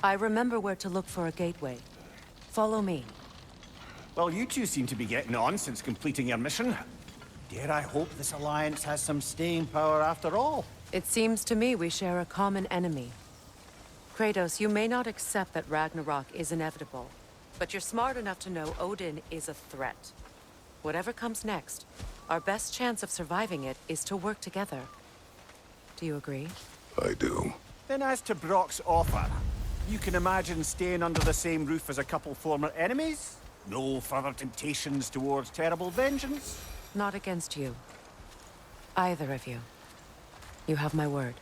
I remember where to look for a gateway. Follow me. Well, you two seem to be getting on since completing your mission. Dare I hope this alliance has some staying power after all? It seems to me we share a common enemy. Kratos, you may not accept that Ragnarok is inevitable, but you're smart enough to know Odin is a threat. Whatever comes next, our best chance of surviving it is to work together. Do you agree? I do. Then as to Brock's offer, you can imagine staying under the same roof as a couple former enemies? No further temptations towards terrible vengeance? Not against you. Either of you. You have my word.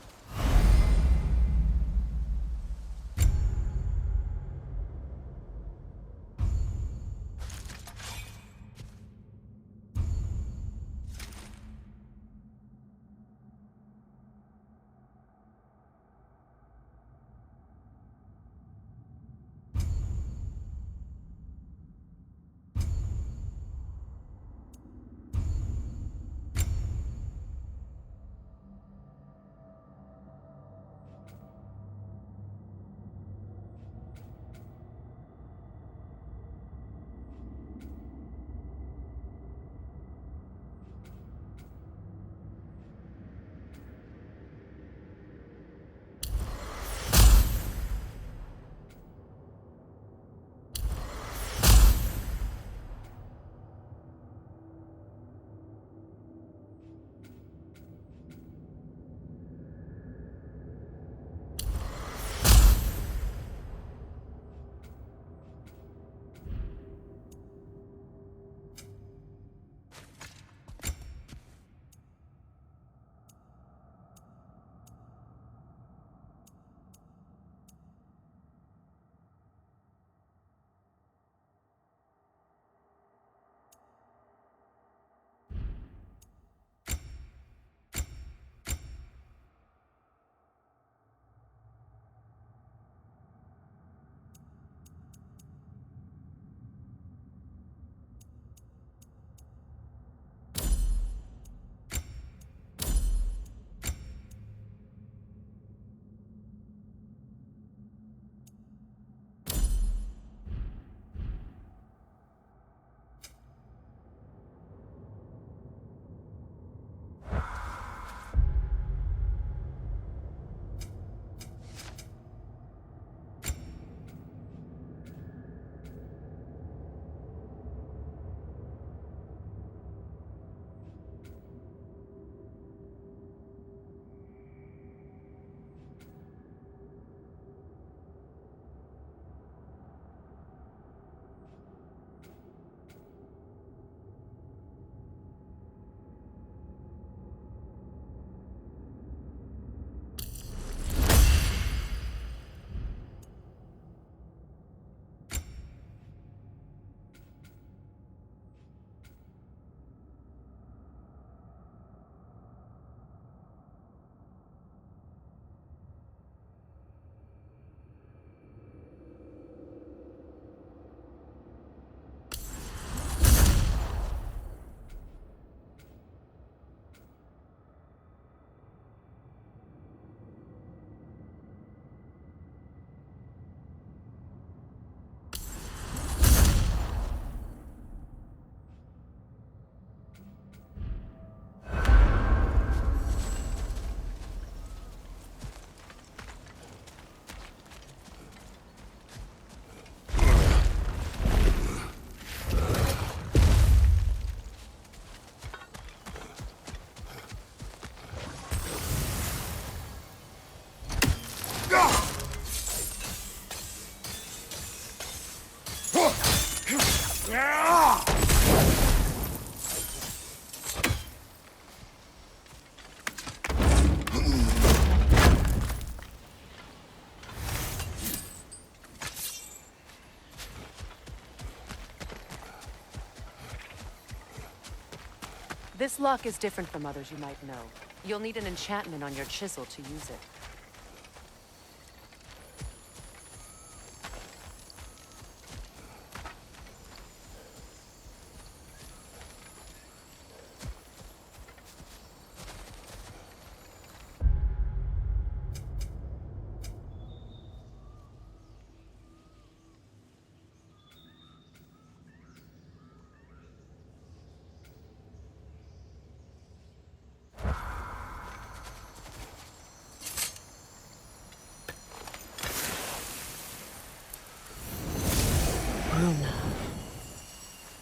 This lock is different from others you might know. You'll need an enchantment on your chisel to use it.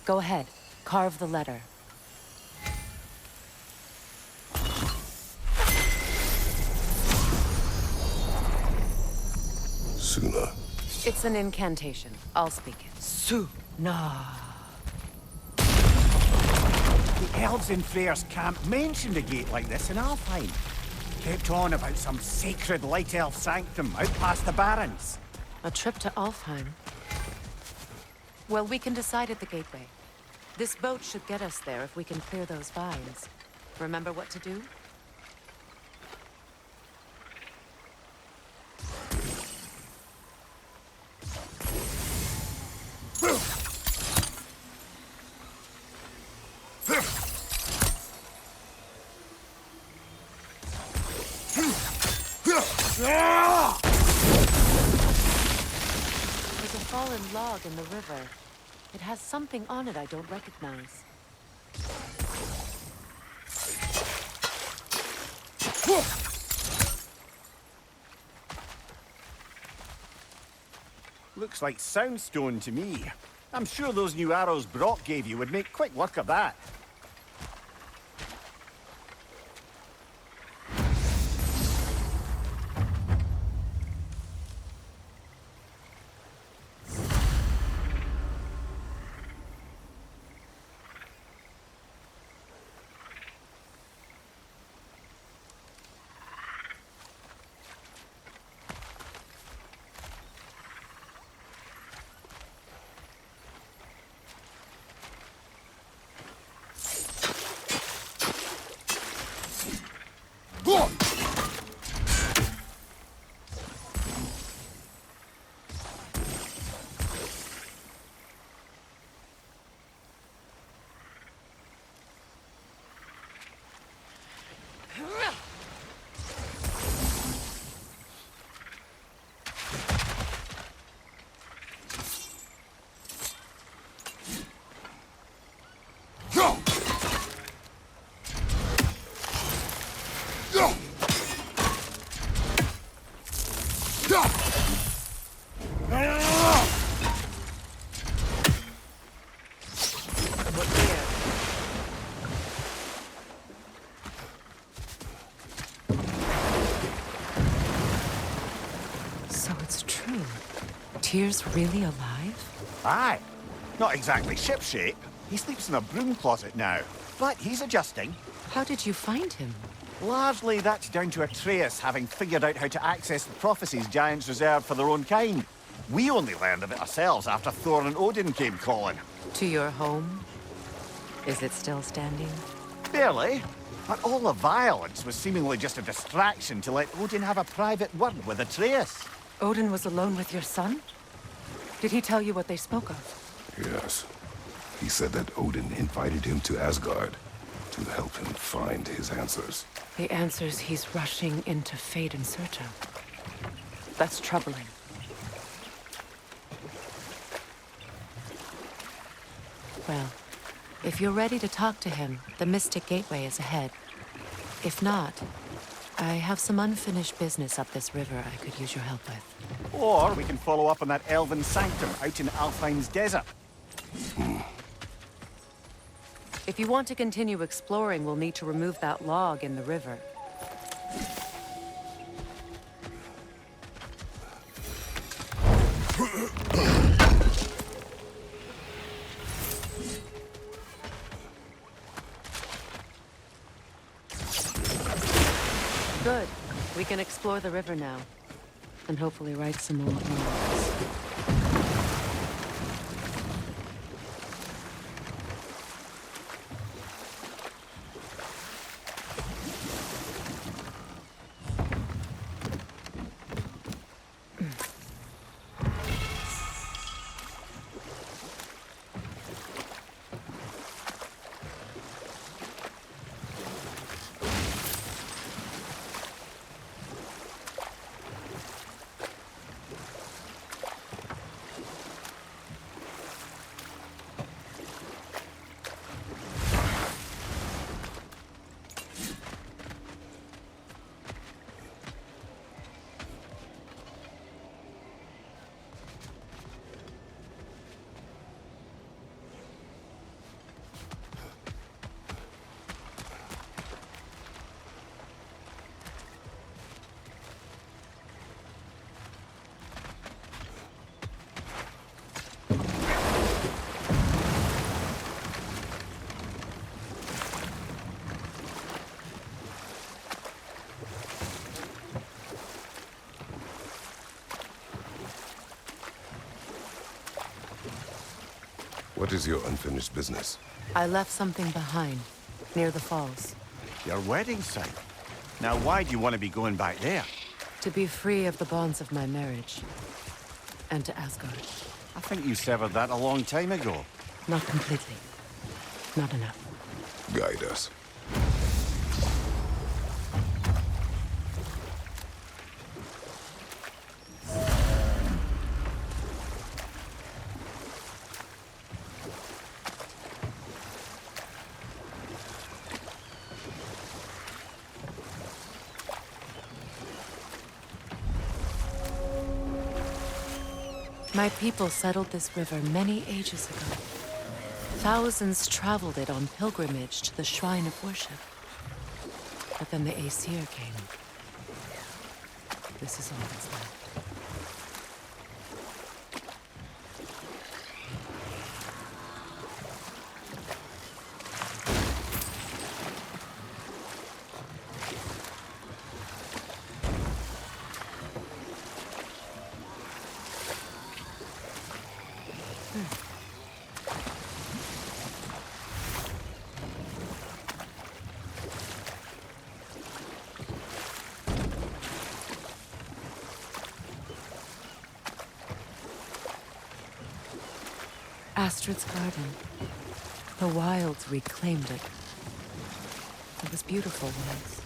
Go ahead. Carve the letter. Suna. It's an incantation. I'll speak it. Suna. The elves in Freyr's camp mentioned a gate like this in Alfheim. Kept on about some sacred light elf sanctum out past the Barrens. A trip to Alfheim. Well, we can decide at the gateway. This boat should get us there if we can clear those vines. Remember what to do? There's a fallen log in the river. It has something on it I don't recognize. Looks like soundstone to me. I'm sure those new arrows Brock gave you would make quick work of that. So it's true. Tyr's really alive? Aye. Not exactly shipshape. He sleeps in a broom closet now. But he's adjusting. How did you find him? Largely that's down to Atreus having figured out how to access the prophecies giants reserved for their own kind. We only learned of it ourselves after Thor and Odin came calling. To your home? Is it still standing? Barely. But all the violence was seemingly just a distraction to let Odin have a private word with Atreus. Odin was alone with your son? Did he tell you what they spoke of? Yes. He said that Odin invited him to Asgard to help him find his answers. The answers he's rushing into fate in search of. That's troubling. Well, if you're ready to talk to him, the Mystic Gateway is ahead. If not, I have some unfinished business up this river I could use your help with. Or we can follow up on that elven sanctum out in Alfheim's desert. If you want to continue exploring, we'll need to remove that log in the river. Good. We can explore the river now. And hopefully right some more logs. What is your unfinished business? I left something behind, near the falls. Your wedding site. Now, why do you want to be going back there? To be free of the bonds of my marriage. And to Asgard. I think you severed that a long time ago. Not completely. Not enough. Guide us. My people settled this river many ages ago. Thousands traveled it on pilgrimage to the shrine of worship. But then the Aesir came. This is all that's left. Astrid's garden. The wilds reclaimed it. It was beautiful once.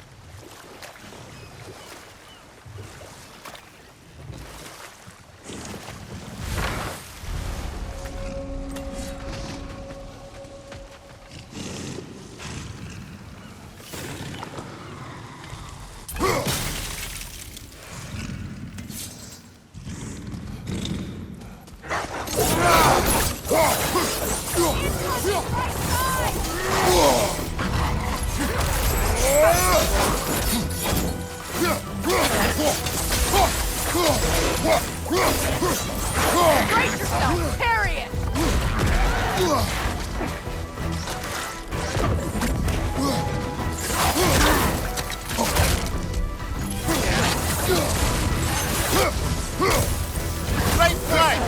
Brace yourself! Parry it! Right side!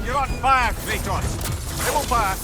You're on fire, Kratos! They won't fire!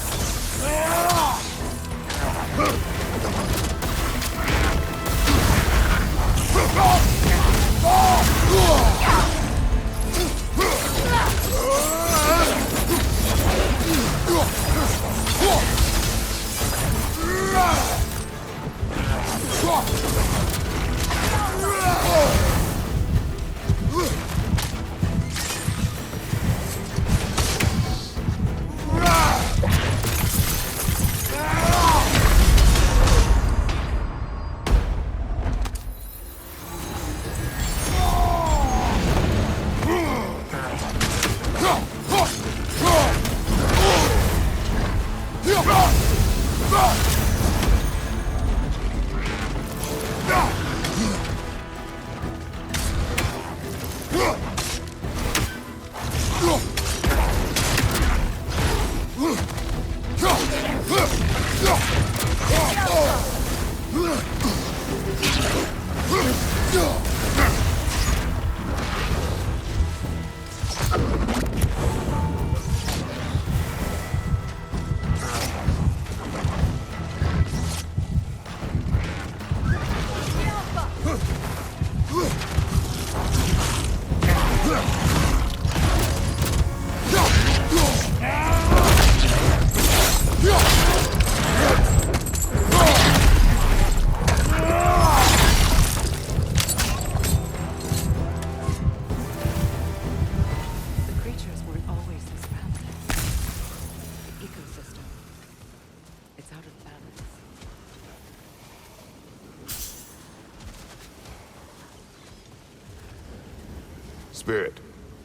Spirit.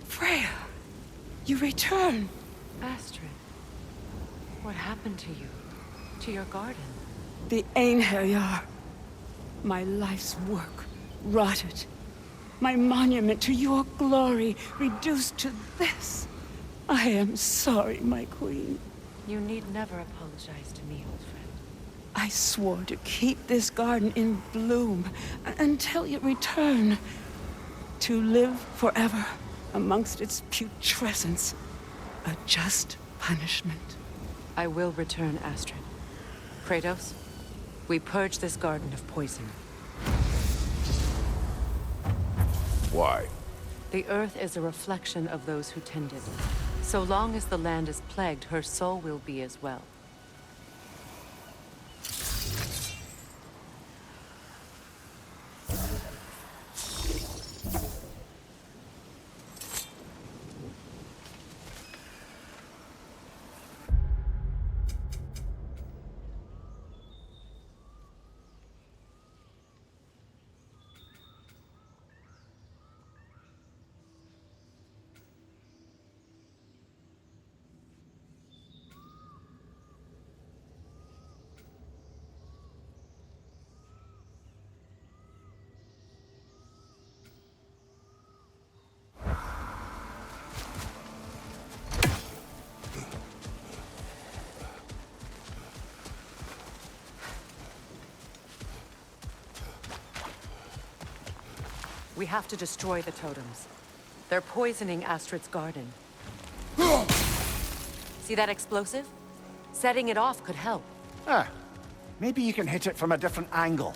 Freya, you return. Astrid, what happened to you? To your garden? The Einherjar. My life's work, rotted. My monument to your glory, reduced to this. I am sorry, my queen. You need never apologize to me, old friend. I swore to keep this garden in bloom until you return. To live forever amongst its putrescence. A just punishment. I will return, Astrid. Kratos, we purge this garden of poison. Why? The earth is a reflection of those who tend it. So long as the land is plagued, her soul will be as well. We have to destroy the totems. They're poisoning Astrid's garden. See that explosive? Setting it off could help. Ah, maybe you can hit it from a different angle.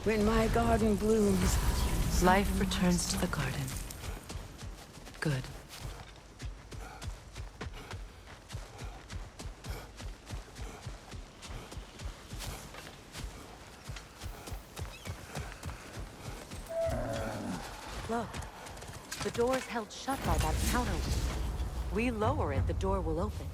When my garden blooms, Life returns to the garden. Good. Look, the door is held shut by that counterweight. We lower it, the door will open.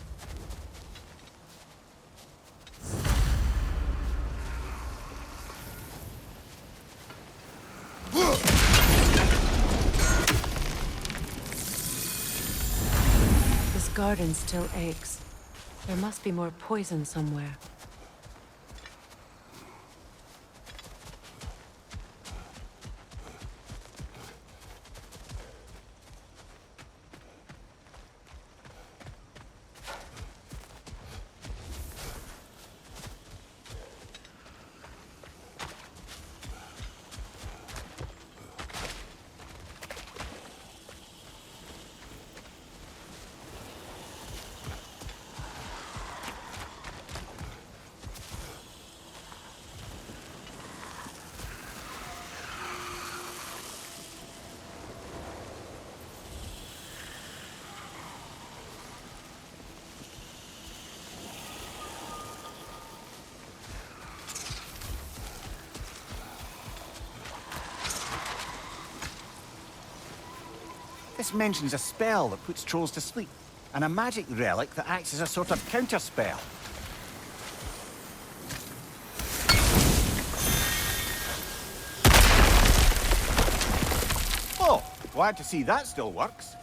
This garden still aches. There must be more poison somewhere. This mentions a spell that puts trolls to sleep, and a magic relic that acts as a sort of counter-spell. Oh, glad to see that still works.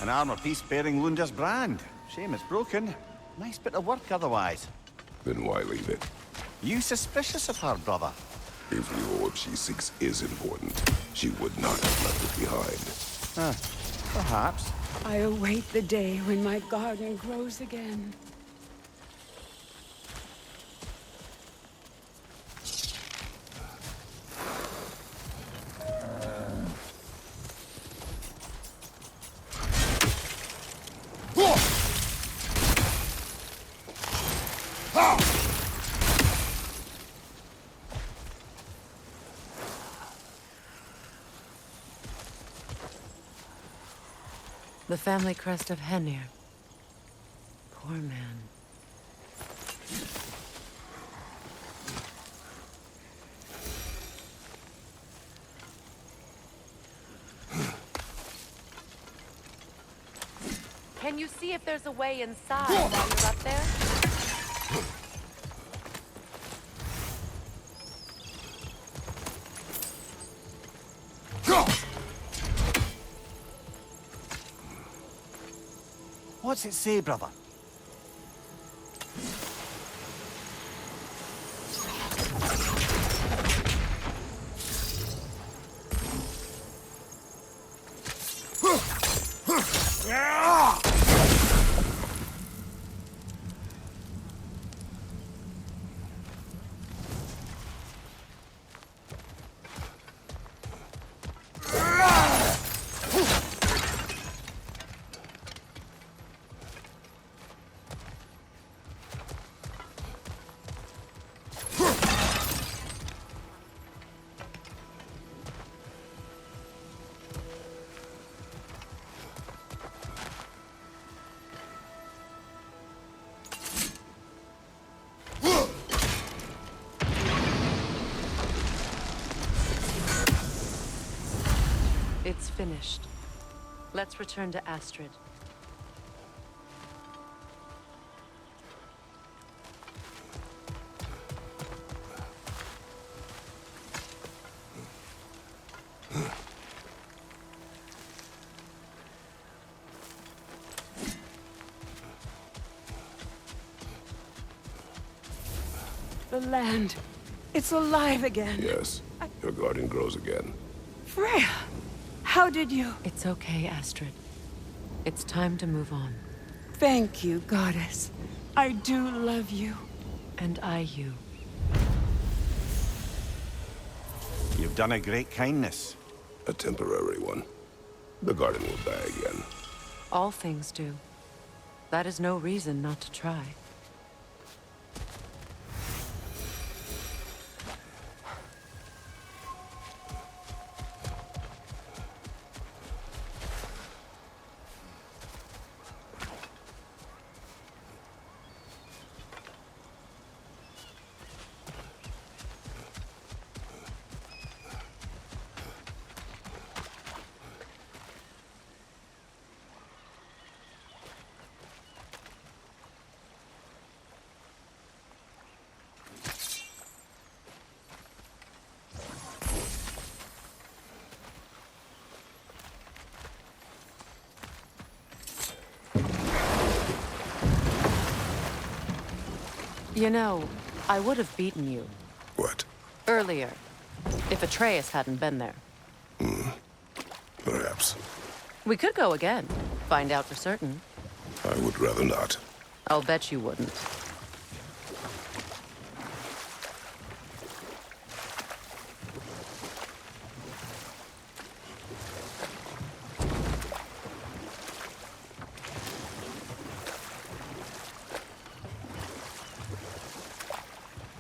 An armor piece bearing Lunda's brand. Shame it's broken. Nice bit of work otherwise. Then why leave it? You suspicious of her, brother? If the orb she seeks is important, she would not have left it behind. Perhaps. I await the day when my garden grows again. The family crest of Henir. Poor man. Can you see if there's a way inside while you're up there? What's it say, brother? It's finished. Let's return to Astrid. The land. It's alive again. Yes, your garden grows again. Freya, how did you... It's okay, Astrid. It's time to move on. Thank you, goddess. I do love you. And I you. You've done a great kindness. A temporary one. The garden will die again. All things do. That is no reason not to try. You know, I would have beaten you What? earlier, if Atreus hadn't been there. Perhaps. We could go again, find out for certain. I would rather not. I'll bet you wouldn't.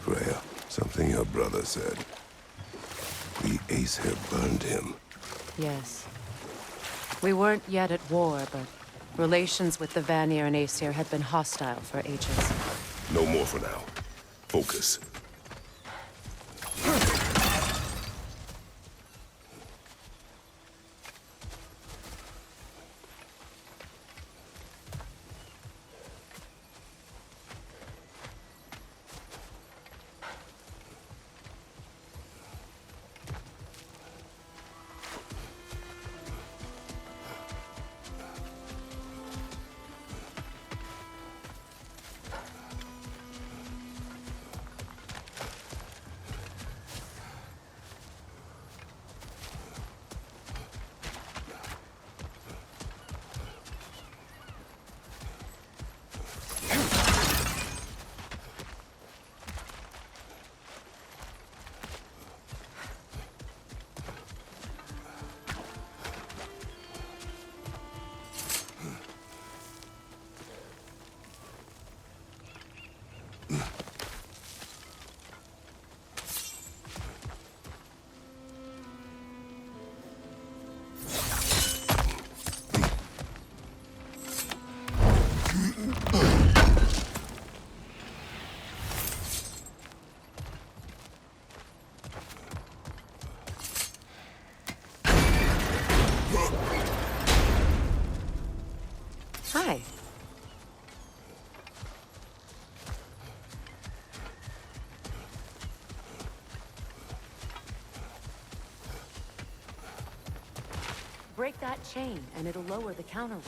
Freya, something your brother said. The Aesir burned him. Yes. We weren't yet at war, but relations with the Vanir and Aesir had been hostile for ages. No more for now. Focus. that chain, and it'll lower the counterweight.